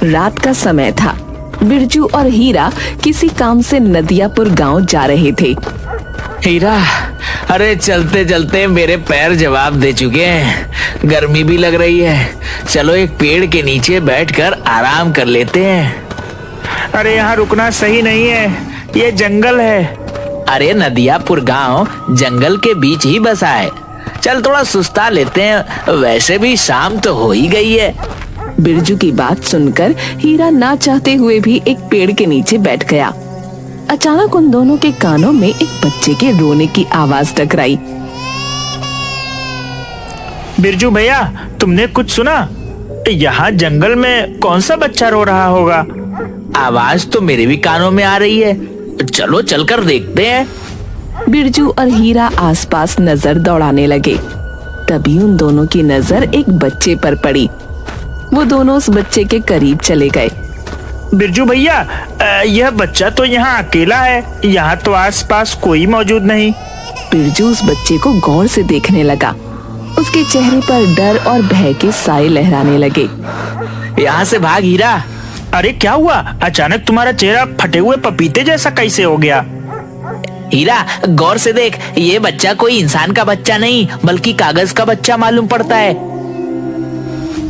रात का समय था। बिरजू और हीरा किसी काम से नदियापुर गांव जा रहे थे। हीरा, अरे चलते चलते मेरे पैर जवाब दे चुके हैं, गर्मी भी लग रही है। चलो एक पेड़ के नीचे बैठकर आराम कर लेते हैं। अरे यहाँ रुकना सही नहीं है, ये जंगल है। अरे नदियापुर गांव जंगल के बीच ही बसा है। चल थोड़ा सुस्ता लेते हैं, वैसे भी शाम तो हो ही गई है। बिरजू की बात सुनकर हीरा ना चाहते हुए भी एक पेड़ के नीचे बैठ गया। अचानक उन दोनों के कानों में एक बच्चे के रोने की आवाज टकराई। बिरजू भैया, तुमने कुछ सुना? यहाँ जंगल में कौन सा बच्चा रो रहा होगा? आवाज तो मेरे भी कानों में आ रही है, चलो चलकर देखते हैं। बिरजू और हीरा आसपास नजर दौड़ाने लगे। तभी उन दोनों की नजर एक बच्चे पर पड़ी। वो दोनों उस बच्चे के करीब चले गए। बिरजू भैया, यह बच्चा तो यहाँ अकेला है, यहाँ तो आसपास कोई मौजूद नहीं। बिरजू उस बच्चे को गौर से देखने लगा। उसके चेहरे पर डर और भय के साए लहराने लगे। यहाँ से भाग हीरा। अरे क्या हुआ? अचानक तुम्हारा चेहरा फटे हुए पपीते जैसा कैसे हो गया? हीरा गौर से देख, ये बच्चा कोई इंसान का बच्चा नहीं बल्कि कागज का बच्चा मालूम पड़ता है।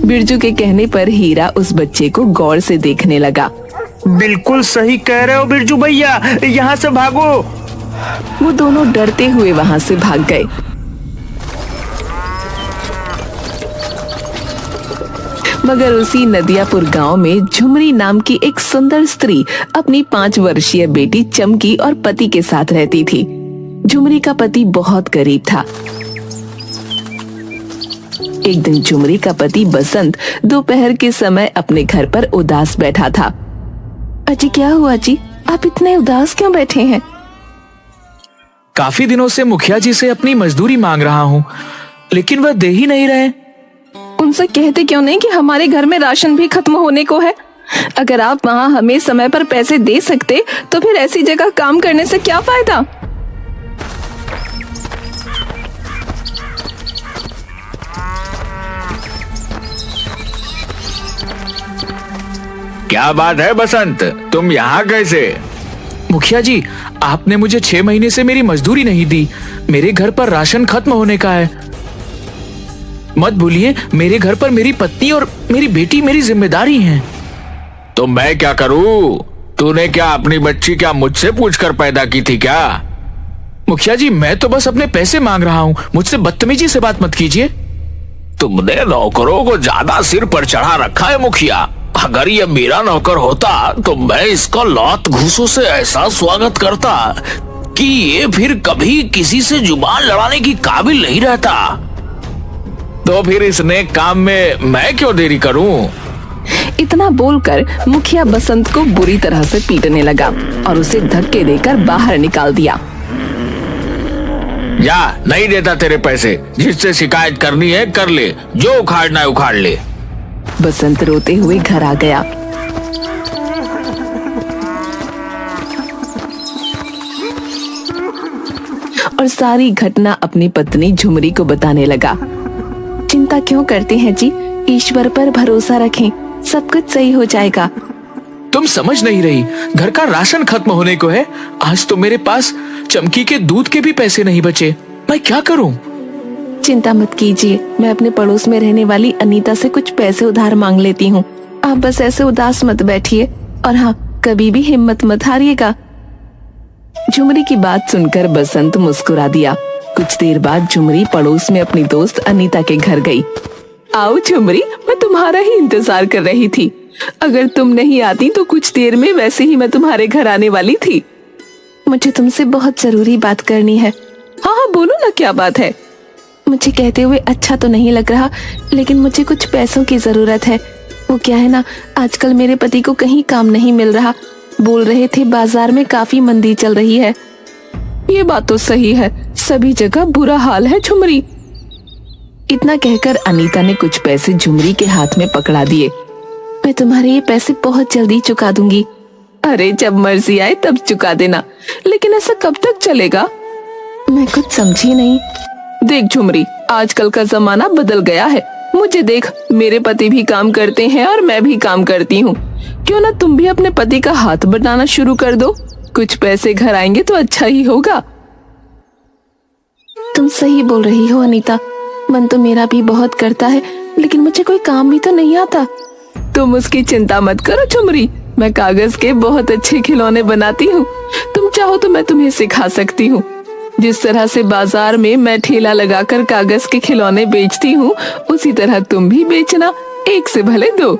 बिरजू के कहने पर हीरा उस बच्चे को गौर से देखने लगा। बिल्कुल सही कह रहे हो बिरजू भैया, यहाँ से भागो। वो दोनों डरते हुए वहाँ से भाग गए। मगर उसी नदियापुर गांव में झुमरी नाम की एक सुंदर स्त्री अपनी 5 वर्षीय बेटी चमकी और पति के साथ रहती थी। झुमरी का पति बहुत गरीब था। एक दिन झुमरी का पति बसंत दोपहर के समय अपने घर पर उदास बैठा था। अजी क्या हुआ जी, आप इतने उदास क्यों बैठे हैं? काफी दिनों से मुखिया जी से अपनी मजदूरी मांग रहा हूँ, लेकिन वह दे ही नहीं रहे। उनसे कहते क्यों नहीं कि हमारे घर में राशन भी खत्म होने को है। अगर आप वहाँ हमें समय पर पैसे दे सकते तो फिर ऐसी जगह काम करने से क्या फायदा। क्या बात है बसंत, तुम यहाँ कैसे? मुखिया जी, आपने मुझे 6 महीने से मेरी मजदूरी नहीं दी। मेरे घर पर राशन खत्म होने का है। मत भूलिए, मेरे घर पर मेरी पत्नी और मेरी बेटी मेरी जिम्मेदारी हैं। तो मैं क्या करूं? तूने क्या अपनी बच्ची क्या मुझसे पूछकर पैदा की थी क्या? मुखिया जी, मैं तो बस अपने पैसे मांग रहा हूँ, मुझसे बदतमीजी से बात मत कीजिए। तुमने नौकरों को ज्यादा सिर पर चढ़ा रखा है मुखिया। अगर ये मेरा नौकर होता तो मैं इसका लात घूंसों से ऐसा स्वागत करता कि ये फिर कभी किसी से जुबान लड़ाने की काबिल नहीं रहता। तो फिर इस नेक काम में मैं क्यों देरी करूं? इतना बोलकर मुखिया बसंत को बुरी तरह से पीटने लगा और उसे धक्के देकर बाहर निकाल दिया। या नहीं देता तेरे पैसे, जिससे शिकायत करनी है कर ले, जो उखाड़ना है उखाड़ ले। बसंत रोते हुए घर आ गया। और सारी घटना अपनी पत्नी झुमरी को बताने लगा। चिंता क्यों करते हैं जी, ईश्वर पर भरोसा रखें, सब कुछ सही हो जाएगा। तुम समझ नहीं रही, घर का राशन खत्म होने को है। आज तो मेरे पास चमकी के दूध के भी पैसे नहीं बचे, मैं क्या करूं? चिंता मत कीजिए, मैं अपने पड़ोस में रहने वाली अनीता से कुछ पैसे उधार मांग लेती हूँ। आप बस ऐसे उदास मत बैठिए और हाँ, कभी भी हिम्मत मत हारिएगा। झुमरी की बात सुनकर बसंत मुस्कुरा दिया। कुछ देर बाद झुमरी पड़ोस में अपनी दोस्त अनीता के घर गई। आओ झुमरी, मैं तुम्हारा ही इंतजार कर रही थी। अगर तुम नहीं आती तो कुछ देर में वैसे ही मैं तुम्हारे घर आने वाली थी। मुझे तुमसे बहुत जरूरी बात करनी है। हाँ हाँ बोलो ना, क्या बात है? मुझे कहते हुए अच्छा तो नहीं लग रहा, लेकिन मुझे कुछ पैसों की जरूरत है। वो क्या है ना, आजकल मेरे पति को कहीं काम नहीं मिल रहा। बोल रहे थे बाजार में काफी मंदी चल रही है। ये बात तो सही है, सभी जगह बुरा हाल है झुमरी। इतना कहकर अनीता ने कुछ पैसे झुमरी के हाथ में पकड़ा दिए। मैं तुम्हारे ये पैसे बहुत जल्दी चुका दूंगी। अरे जब मर्जी आए तब चुका देना, लेकिन ऐसा कब तक चलेगा? मैं कुछ समझी नहीं। देख झुमरी, आजकल का जमाना बदल गया है। मुझे देख, मेरे पति भी काम करते हैं और मैं भी काम करती हूँ। क्यों ना तुम भी अपने पति का हाथ बटाना शुरू कर दो, कुछ पैसे घर आएंगे तो अच्छा ही होगा। तुम सही बोल रही हो अनीता, मन तो मेरा भी बहुत करता है, लेकिन मुझे कोई काम भी तो नहीं आता। तुम उसकी चिंता मत करो झुमरी, मैं कागज के बहुत अच्छे खिलौने बनाती हूँ। तुम चाहो तो मैं तुम्हें सिखा सकती हूँ। जिस तरह से बाजार में मैं ठेला लगाकर कागज के खिलौने बेचती हूँ, उसी तरह तुम भी बेचना, एक से भले दो।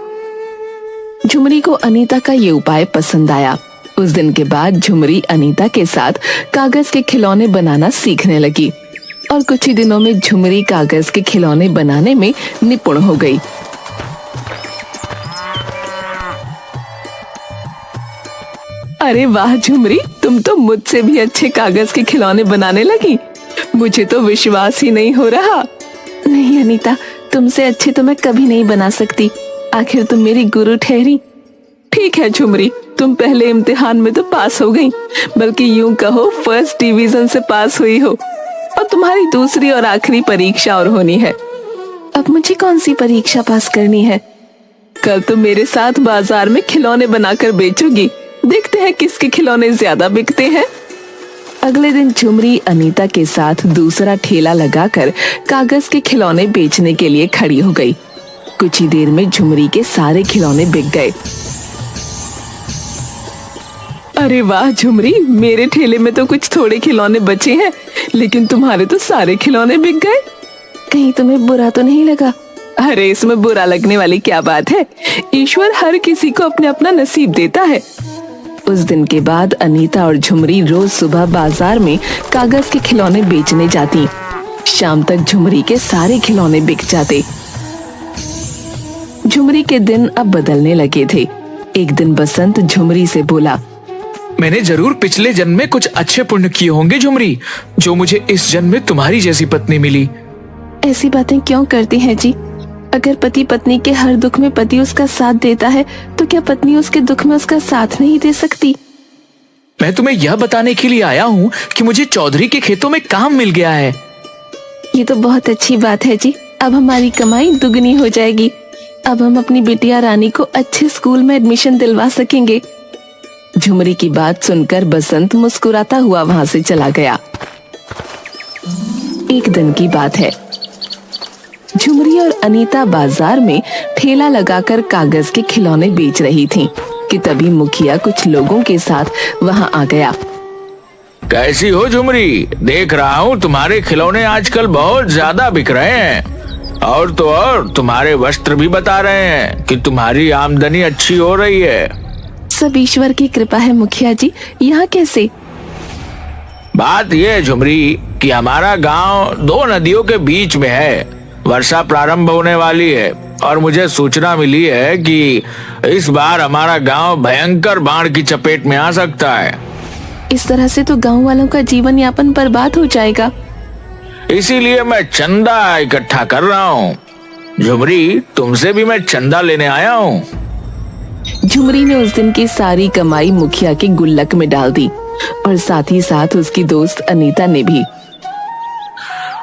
झुमरी को अनीता का ये उपाय पसंद आया। उस दिन के बाद झुमरी अनीता के साथ कागज के खिलौने बनाना सीखने लगी और कुछ ही दिनों में झुमरी कागज के खिलौने बनाने में निपुण हो गई। अरे वाह झुमरी, तुम तो मुझसे भी अच्छे कागज के खिलौने बनाने लगी। मुझे तो विश्वास ही नहीं हो रहा। नहीं अनीता, तुमसे अच्छे तो मैं कभी नहीं बना सकती, आखिर तुम मेरी गुरु ठहरी। ठीक है झुमरी, तुम पहले इम्तिहान में तो पास हो गई, बल्कि यूं कहो फर्स्ट डिवीजन से पास हुई हो। अब तुम्हारी दूसरी और आखिरी परीक्षा और होनी है। अब मुझे कौन सी परीक्षा पास करनी है? कल तुम मेरे साथ बाजार में खिलौने बनाकर बेचोगी, देखते हैं किसके खिलौने ज्यादा बिकते हैं। अगले दिन झुमरी अनीता के साथ दूसरा ठेला लगाकर कागज के खिलौने बेचने के लिए खड़ी हो गई। कुछ ही देर में झुमरी के सारे खिलौने बिक गए। अरे वाह झुमरी, मेरे ठेले में तो कुछ थोड़े खिलौने बचे हैं, लेकिन तुम्हारे तो सारे खिलौने बिक गए। कहीं तुम्हें बुरा तो नहीं लगा? अरे इसमें बुरा लगने वाली क्या बात है, ईश्वर हर किसी को अपने अपना नसीब देता है। उस दिन के बाद अनीता और झुमरी रोज सुबह बाजार में कागज के खिलौने बेचने जाती। शाम तक झुमरी के सारे खिलौने बिक जाते। झुमरी के दिन अब बदलने लगे थे। एक दिन बसंत झुमरी से बोला, मैंने जरूर पिछले जन्म में कुछ अच्छे पुण्य किए होंगे झुमरी, जो मुझे इस जन्म में तुम्हारी जैसी पत्नी मिली। ऐसी बातें क्यों करती हैं जी? अगर पति पत्नी के हर दुख में पति उसका साथ देता है, तो क्या पत्नी उसके दुख में उसका साथ नहीं दे सकती? मैं तुम्हें यह बताने के लिए आया हूँ कि मुझे चौधरी के खेतों में काम मिल गया है। ये तो बहुत अच्छी बात है जी, अब हमारी कमाई दुगनी हो जाएगी। अब हम अपनी बिटिया रानी को अच्छे स्कूल में एडमिशन दिलवा सकेंगे। झुमरी की बात सुनकर बसंत मुस्कुराता हुआ वहां से चला गया। एक दिन की बात है, झुमरी और अनीता बाजार में ठेला लगाकर कागज के खिलौने बेच रही थीं कि तभी मुखिया कुछ लोगों के साथ वहां आ गया। कैसी हो झुमरी? देख रहा हूँ तुम्हारे खिलौने आजकल बहुत ज्यादा बिक रहे हैं, और तो और तुम्हारे वस्त्र भी बता रहे हैं कि तुम्हारी आमदनी अच्छी हो रही है। सब ईश्वर की कृपा है मुखिया जी। यहाँ कैसे? बात यह है झुमरी कि हमारा गांव दो नदियों के बीच में है। वर्षा प्रारंभ होने वाली है और मुझे सूचना मिली है कि इस बार हमारा गांव भयंकर बाढ़ की चपेट में आ सकता है। इस तरह से तो गांव वालों का जीवन यापन बर्बाद हो जाएगा। इसीलिए मैं चंदा इकट्ठा कर रहा हूँ। झुमरी, तुमसे भी मैं चंदा लेने आया हूँ। झुमरी ने उस दिन की सारी कमाई मुखिया के गुल्लक में डाल दी और साथ ही साथ उसकी दोस्त अनीता ने भी।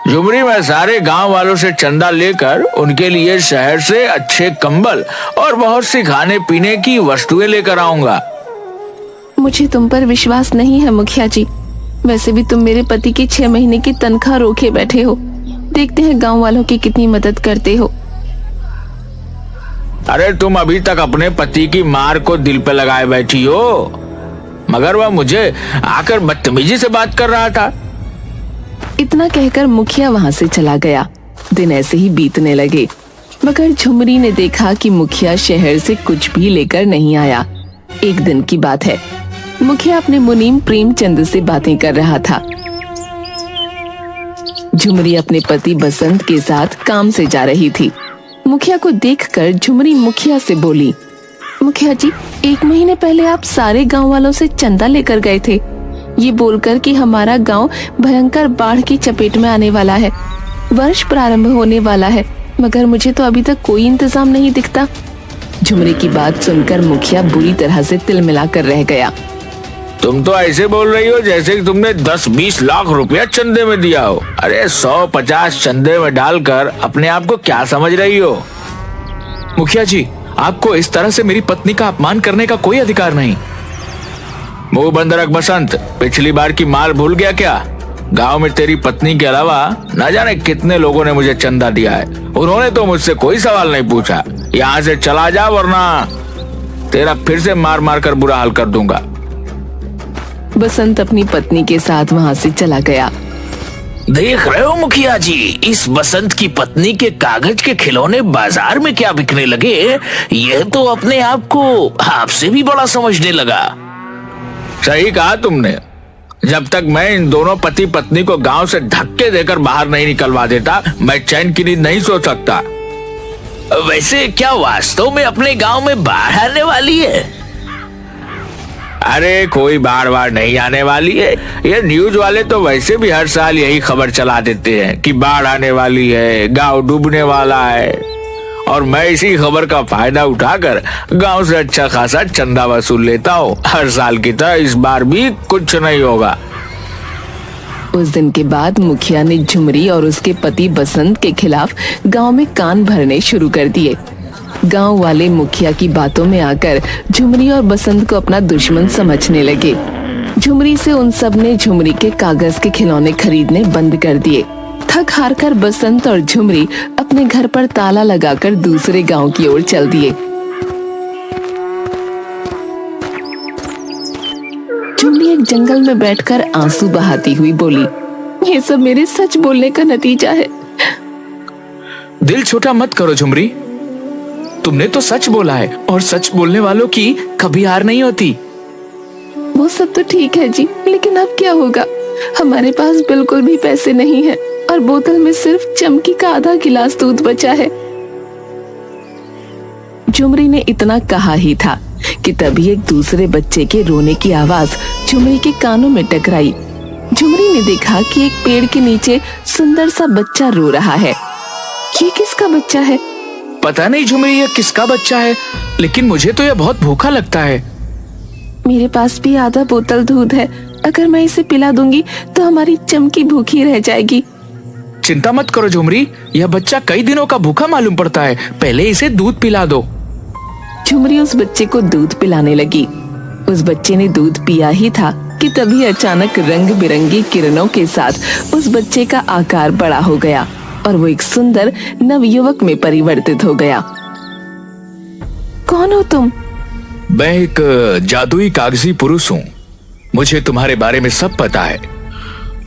झुमरी, मैं सारे गांव वालों से चंदा लेकर उनके लिए शहर से अच्छे कंबल और बहुत सी खाने पीने की वस्तुएं लेकर आऊंगा। मुझे तुम पर विश्वास नहीं है मुखिया जी। वैसे भी तुम मेरे पति की 6 महीने की तनख्वाह रोके बैठे हो। देखते हैं गांव वालों की कितनी मदद करते हो। अरे तुम अभी तक अपने पति की मार को दिल पे लगाए बैठी हो, मगर वह मुझे आकर बदतमीजी से बात कर रहा था। इतना कहकर मुखिया वहां से चला गया। दिन ऐसे ही बीतने लगे, मगर झुमरी ने देखा कि मुखिया शहर से कुछ भी लेकर नहीं आया। एक दिन की बात है, मुखिया अपने मुनीम प्रेमचंद से बातें कर रहा था। झुमरी अपने पति बसंत के साथ काम से जा रही थी। मुखिया को देखकर झुमरी मुखिया से बोली, मुखिया जी, 1 महीने पहले आप सारे गांव वालों से चंदा लेकर गए थे, ये बोलकर कि हमारा गांव भयंकर बाढ़ की चपेट में आने वाला है, वर्ष प्रारंभ होने वाला है, मगर मुझे तो अभी तक कोई इंतजाम नहीं दिखता। झुमरी की बात सुनकर मुखिया बुरी तरह से तिलमिलाकर रह गया। तुम तो ऐसे बोल रही हो जैसे कि तुमने 10-20 लाख रुपया चंदे में दिया हो। अरे 100-50 चंदे में डालकर अपने आप को क्या समझ रही हो? मुखिया जी, आपको इस तरह से मेरी पत्नी का अपमान करने का कोई अधिकार नहीं। मुंह बंद रख बसंत, पिछली बार की माल भूल गया क्या? गांव में तेरी पत्नी के अलावा न जाने कितने लोगों ने मुझे चंदा दिया है। उन्होंने तो मुझसे कोई सवाल नहीं पूछा। यहाँ से चला जा वरना तेरा फिर से मार मार कर बुरा हाल कर दूंगा। बसंत अपनी पत्नी के साथ वहाँ से चला गया। देख रहे हो मुखिया जी, इस बसंत की पत्नी के कागज के खिलौने बाजार में क्या बिकने लगे। यह तो अपने आप को आपसे भी बड़ा समझने लगा। सही कहा तुमने। जब तक मैं इन दोनों पति पत्नी को गांव से धक्के देकर बाहर नहीं निकलवा देता, मैं चैन की नींद नहीं सो सकता। वैसे क्या वास्तव में अपने गांव में बाढ़ आने वाली है? अरे कोई बाढ़ नहीं आने वाली है। ये न्यूज वाले तो वैसे भी हर साल यही खबर चला देते हैं कि बाढ़ आने वाली है, गांव डूबने वाला है। और मैं इसी खबर का फायदा उठाकर गांव से अच्छा खासा चंदा वसूल लेता हूँ। हर साल की तरह इस बार भी कुछ नहीं होगा। उस दिन के बाद मुखिया ने झुमरी और उसके पति बसंत के खिलाफ गांव में कान भरने शुरू कर दिए। गांव वाले मुखिया की बातों में आकर झुमरी और बसंत को अपना दुश्मन समझने लगे। झुमरी से उन सब ने झुमरी के कागज के खिलौने खरीदने बंद कर दिए। थक हार कर बसंत और झुमरी अपने घर पर ताला लगाकर दूसरे गांव की ओर चल दिए। झुमरी एक जंगल में बैठकर आंसू बहाती हुई बोली, ये सब मेरे सच बोलने का नतीजा है। दिल छोटा मत करो झुमरी, तुमने तो सच बोला है और सच बोलने वालों की कभी हार नहीं होती। वो सब तो ठीक है जी, लेकिन अब क्या होगा? हमारे पास बिल्कुल भी पैसे नहीं हैं और बोतल में सिर्फ चमकी का आधा गिलास दूध बचा है। झुमरी ने इतना कहा ही था कि तभी एक दूसरे बच्चे के रोने की आवाज झुमरी के कानों में टकराई। झुमरी ने देखा कि एक पेड़ के नीचे सुंदर सा बच्चा रो रहा है। ये किसका बच्चा है? पता नहीं झुमरी यह किसका बच्चा है, लेकिन मुझे तो यह बहुत भूखा लगता है। मेरे पास भी आधा बोतल दूध है, अगर मैं इसे पिला दूंगी तो हमारी चमकी भूखी रह जाएगी। चिंता मत करो झुमरी, यह बच्चा कई दिनों का भूखा मालूम पड़ता है, पहले इसे दूध पिला दो। झुमरी उस बच्चे को दूध पिलाने लगी। उस बच्चे ने दूध पिया ही था कि तभी अचानक रंग बिरंगी किरणों के साथ उस बच्चे का आकार बड़ा हो गया और वो एक सुंदर नवयुवक में परिवर्तित हो गया। कौन हो तुम? मैं एक जादुई कागजी पुरुष हूँ। मुझे तुम्हारे बारे में सब पता है।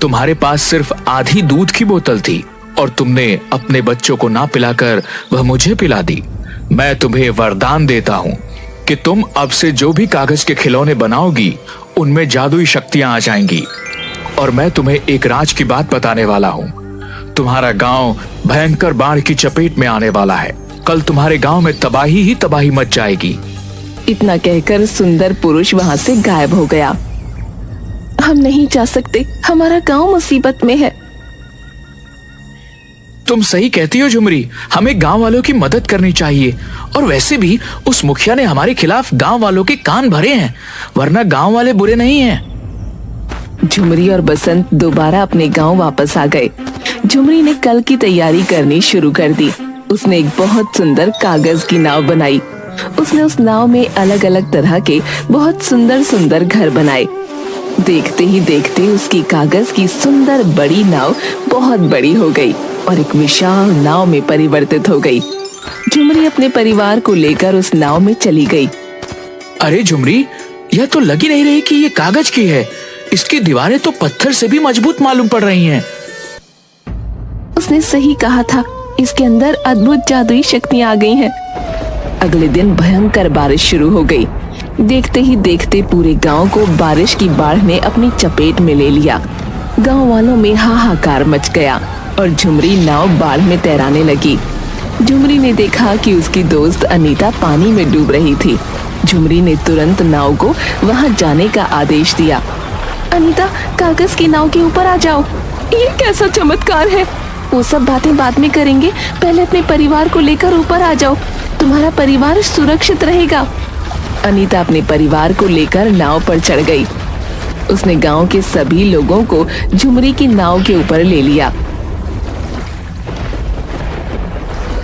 तुम्हारे पास सिर्फ आधी दूध की बोतल थी और तुमने अपने बच्चों को ना पिलाकर वह मुझे पिला दी। मैं तुम्हें वरदान देता हूँ कि तुम अब से जो भी कागज के खिलौने बनाओगी उनमें जादुई शक्तियां आ जाएंगी। और मैं तुम्हें एक राज की बात बताने वाला हूँ। तुम्हारा गांव भयंकर बाढ़ की चपेट में आने वाला है। कल तुम्हारे गांव में तबाही ही तबाही मच जाएगी। इतना कहकर सुंदर पुरुष वहाँ से गायब हो गया। हम नहीं जा सकते, हमारा गांव मुसीबत में है। तुम सही कहती हो झुमरी, हमें गांव वालों की मदद करनी चाहिए। और वैसे भी उस मुखिया ने हमारे खिलाफ गांव वालों के कान भरे हैं, वरना गांव वाले बुरे नहीं हैं। झुमरी और बसंत दोबारा अपने गांव वापस आ गए। झुमरी ने कल की तैयारी करनी शुरू कर दी। उसने एक बहुत सुंदर कागज की नाव बनाई। उसने उस नाव में अलग अलग तरह के बहुत सुंदर सुंदर घर बनाए। देखते ही देखते उसकी कागज की सुंदर बड़ी नाव बहुत बड़ी हो गई और एक विशाल नाव में परिवर्तित हो गई। झुमरी अपने परिवार को लेकर उस नाव में चली गई। अरे झुमरी, यह तो लग ही नहीं रही कि ये कागज की है। इसकी दीवारें तो पत्थर से भी मजबूत मालूम पड़ रही हैं। उसने सही कहा था, इसके अंदर अद्भुत जादुई शक्तियां आ गई हैं। अगले दिन भयंकर बारिश शुरू हो गई। देखते ही देखते पूरे गांव को बारिश की बाढ़ ने अपनी चपेट में ले लिया। गांव वालों में हाहाकार मच गया और झुमरी नाव बाढ़ में तैराने लगी। झुमरी ने देखा कि उसकी दोस्त अनीता पानी में डूब रही थी। झुमरी ने तुरंत नाव को वहां जाने का आदेश दिया। अनीता, कागज की नाव के ऊपर आ जाओ। ये कैसा चमत्कार है? वो सब बातें बाद में करेंगे, पहले अपने परिवार को लेकर ऊपर आ जाओ। तुम्हारा परिवार सुरक्षित रहेगा। अनीता अपने परिवार को लेकर नाव पर चढ़ गई। उसने गांव के सभी लोगों को झुमरी की नाव के ऊपर ले लिया,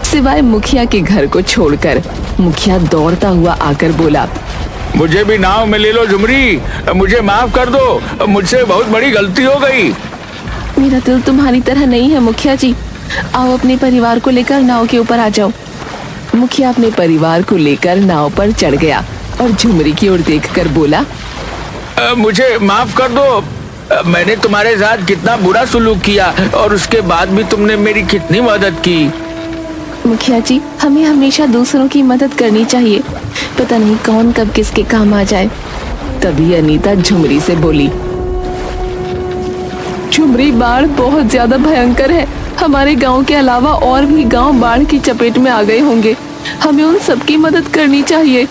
सिवाय मुखिया के घर को छोड़कर। मुखिया दौड़ता हुआ आकर बोला, मुझे भी नाव में ले लो झुमरी, मुझे माफ कर दो, मुझसे बहुत बड़ी गलती हो गई। मेरा दिल तुम्हारी तरह नहीं है मुखिया जी, आओ अपने परिवार को लेकर नाव के ऊपर आ जाओ। मुखिया अपने परिवार को लेकर नाव पर चढ़ गया और झुमरी की ओर देखकर बोला, मुझे माफ कर दो, मैंने तुम्हारे साथ कितना बुरा सुलूक किया और उसके बाद भी तुमने मेरी कितनी मदद की। मुखिया जी, हमें हमेशा दूसरों की मदद करनी चाहिए, पता नहीं कौन कब किसके काम आ जाए। तभी अनीता झुमरी से बोली, झुमरी, बाढ़ बहुत ज्यादा भयंकर है, हमारे गांव के अलावा और भी गांव बाढ़ की चपेट में आ गए होंगे, हमें उन सबकी मदद करनी चाहिए।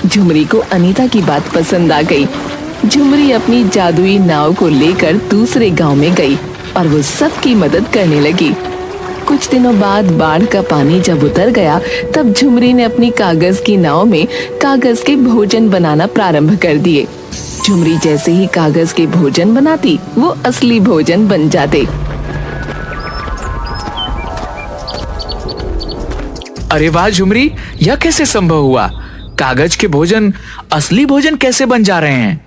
झुमरी को अनीता की बात पसंद आ गई। झुमरी अपनी जादुई नाव को लेकर दूसरे गांव में गई और वो सबकी मदद करने लगी। कुछ दिनों बाद बाढ़ का पानी जब उतर गया, तब झुमरी ने अपनी कागज की नाव में कागज के भोजन बनाना प्रारंभ कर दिए। झुमरी जैसे ही कागज के भोजन बनाती, वो असली भोजन बन जाते। अरे वाह झुमरी, यह कैसे संभव हुआ? कागज के भोजन असली भोजन कैसे बन जा रहे हैं?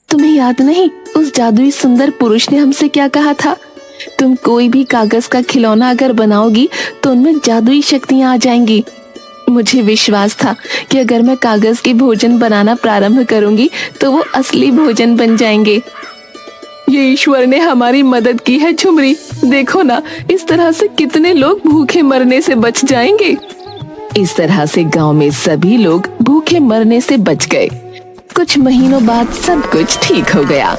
तुम्हें याद नहीं, उस जादुई सुंदर पुरुष ने हमसे क्या कहा था? तुम कोई भी कागज का खिलौना अगर बनाओगी तो उनमें जादुई शक्तियां आ जाएंगी। मुझे विश्वास था कि अगर मैं कागज के भोजन बनाना प्रारंभ करूंगी तो वो असली भोजन बन जाएंगे। ये ईश्वर ने हमारी मदद की है झुमरी, देखो ना, इस तरह से कितने लोग भूखे मरने से बच जाएंगे। इस तरह से गांव में सभी लोग भूखे मरने से बच गए। कुछ महीनों बाद सब कुछ ठीक हो गया।